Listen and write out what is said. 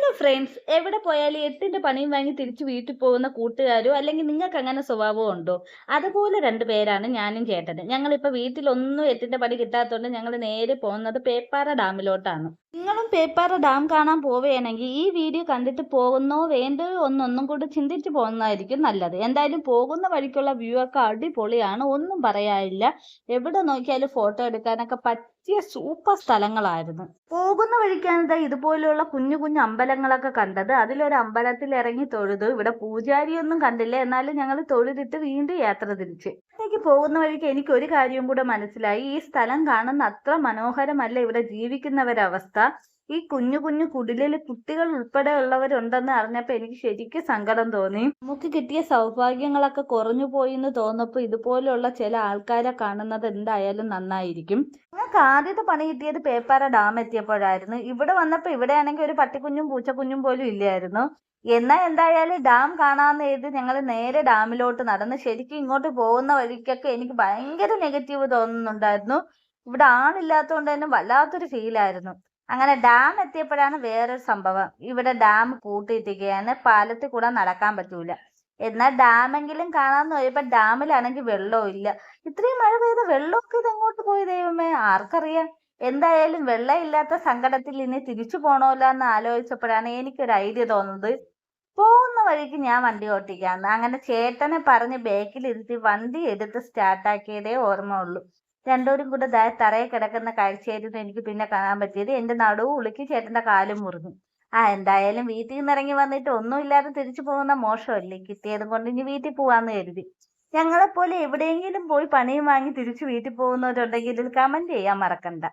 Hello friends, എവിടെ പോയാലും എട്ടിന്റെ പണിയും വാങ്ങി തിരിച്ചു വീട്ടിൽ പോകുന്ന കൂട്ടുകാരോ അല്ലെങ്കിൽ നിങ്ങൾക്ക് അങ്ങനെ സ്വഭാവം ഉണ്ടോ? അതുപോലെ രണ്ട് പേരാണ് ഞാനും ചേട്ടനും. ഞങ്ങളിപ്പോൾ വീട്ടിലൊന്നും എട്ടിന്റെ പണി കിട്ടാത്തതുകൊണ്ട് ഞങ്ങൾ നേരെ പോകുന്നത് പേപ്പാറ ഡാമിലോട്ടാണ്. നിങ്ങളും പേപ്പാറ ഡാം കാണാൻ പോവുകയാണെങ്കിൽ ഈ വീഡിയോ കണ്ടിട്ട് പോകുന്നോ വേണ്ടോ ഒന്നൊന്നും കൂടി ചിന്തിച്ച് പോകുന്നതായിരിക്കും നല്ലത്. എന്തായാലും പോകുന്ന വഴിക്കുള്ള വ്യൂ ഒക്കെ അടിപൊളിയാണ്, ഒന്നും പറയാനില്ല. എവിടെ നോക്കിയാലും ഫോട്ടോ എടുക്കാനൊക്കെ പറ്റിയ സൂപ്പർ സ്ഥലങ്ങളായിരുന്നു. പോകുന്ന വഴിക്കാണ് ദാ ഇതുപോലെയുള്ള കുഞ്ഞു കുഞ്ഞു അമ്പലങ്ങളൊക്കെ കണ്ടത്. അതിലൊരു അമ്പലത്തിൽ ഇറങ്ങി തൊഴുതു. ഇവിടെ പൂജാരിയൊന്നും കണ്ടില്ല, എന്നാലും ഞങ്ങൾ തൊഴുതിട്ട് വീണ്ടും യാത്ര തിരിച്ച്. ഇവിടേക്ക് പോകുന്ന വഴിക്ക് എനിക്ക് ഒരു കാര്യം കൂടെ മനസ്സിലായി. ഈ സ്ഥലം കാണുന്ന അത്ര മനോഹരമല്ല ഇവിടെ ജീവിക്കുന്നവരവസ്ഥ. ഈ കുഞ്ഞു കുഞ്ഞു കുടിലിൽ കുട്ടികൾ ഉൾപ്പെടെ ഉള്ളവരുണ്ടെന്ന് അറിഞ്ഞപ്പോൾ എനിക്ക് ശരിക്കും സങ്കടം തോന്നി. നമുക്ക് കിട്ടിയ സൗഭാഗ്യങ്ങളൊക്കെ കുറഞ്ഞു പോയി എന്ന് തോന്നപ്പോൾ ഇതുപോലുള്ള ചില ആൾക്കാരെ കാണുന്നത് എന്തായാലും നന്നായിരിക്കും. ഞങ്ങൾക്ക് ആദ്യത്തെ പണി കിട്ടിയത് പേപ്പാറ ഡാം എത്തിയപ്പോഴായിരുന്നു. ഇവിടെ വന്നപ്പോൾ ഇവിടെയാണെങ്കിൽ ഒരു പട്ടിക്കുഞ്ഞും പൂച്ചക്കുഞ്ഞും പോലും ഇല്ലായിരുന്നു. എന്നാൽ എന്തായാലും ഡാം കാണാമെന്ന് എഴുതി ഞങ്ങൾ നേരെ ഡാമിലോട്ട് നടന്ന്. ശരിക്കും ഇങ്ങോട്ട് പോകുന്ന വഴിക്കൊക്കെ എനിക്ക് ഭയങ്കര നെഗറ്റീവ് തോന്നുന്നുണ്ടായിരുന്നു. ഇവിടെ ആളില്ലാത്തതുകൊണ്ട് തന്നെ വല്ലാത്തൊരു ഫീലായിരുന്നു. അങ്ങനെ ഡാം എത്തിയപ്പോഴാണ് വേറൊരു സംഭവം. ഇവിടെ ഡാം പൂട്ടിയിട്ടിരിക്കുകയാണ്, പാലത്തിൽ കൂടെ നടക്കാൻ പറ്റൂല. എന്നാൽ ഡാമെങ്കിലും കാണാമെന്ന് പോയപ്പോൾ ഡാമിലാണെങ്കിൽ വെള്ളവും ഇല്ല. ഇത്രയും മഴ പെയ്ത വെള്ളമൊക്കെ ഇതെങ്ങോട്ട് പോയി ദൈവമേ, ആർക്കറിയാം. എന്തായാലും വെള്ളമില്ലാത്ത സങ്കടത്തിൽ ഇനി തിരിച്ചു പോകണമല്ലോ എന്ന് ആലോചിച്ചപ്പോഴാണ് എനിക്കൊരു ഐഡിയ തോന്നുന്നത്. പോകുന്ന വഴിക്ക് ഞാൻ വണ്ടി ഓട്ടിക്കാന്ന്. അങ്ങനെ ചേട്ടനെ പറഞ്ഞ് ബാക്കിലിരുത്തി വണ്ടി എടുത്ത് സ്റ്റാർട്ടാക്കിയതേ ഓർമ്മ ഉള്ളൂ. രണ്ടുപേരും കൂടെ തറയിൽ കിടക്കുന്ന കാഴ്ചയായിരുന്നു എനിക്ക് പിന്നെ കാണാൻ പറ്റിയത്. എൻ്റെ നടുവ് ഉളുക്കി ചേട്ടൻ്റെ കാലും മുറിഞ്ഞു. എന്തായാലും വീട്ടിൽ നിന്ന് ഇറങ്ങി വന്നിട്ട് ഒന്നുമില്ലാതെ തിരിച്ചു പോകുന്ന മോശമല്ലേ. കിട്ടിയതും കൊണ്ട് ഇനി വീട്ടിൽ പോവാന്ന് കരുതി. ഞങ്ങളെപ്പോലെ എവിടെയെങ്കിലും പോയി പണിയും വാങ്ങി തിരിച്ചു വീട്ടിൽ പോകുന്നവരുണ്ടെങ്കിൽ ഇതിൽ കമന്റ് ചെയ്യാൻ മറക്കണ്ട.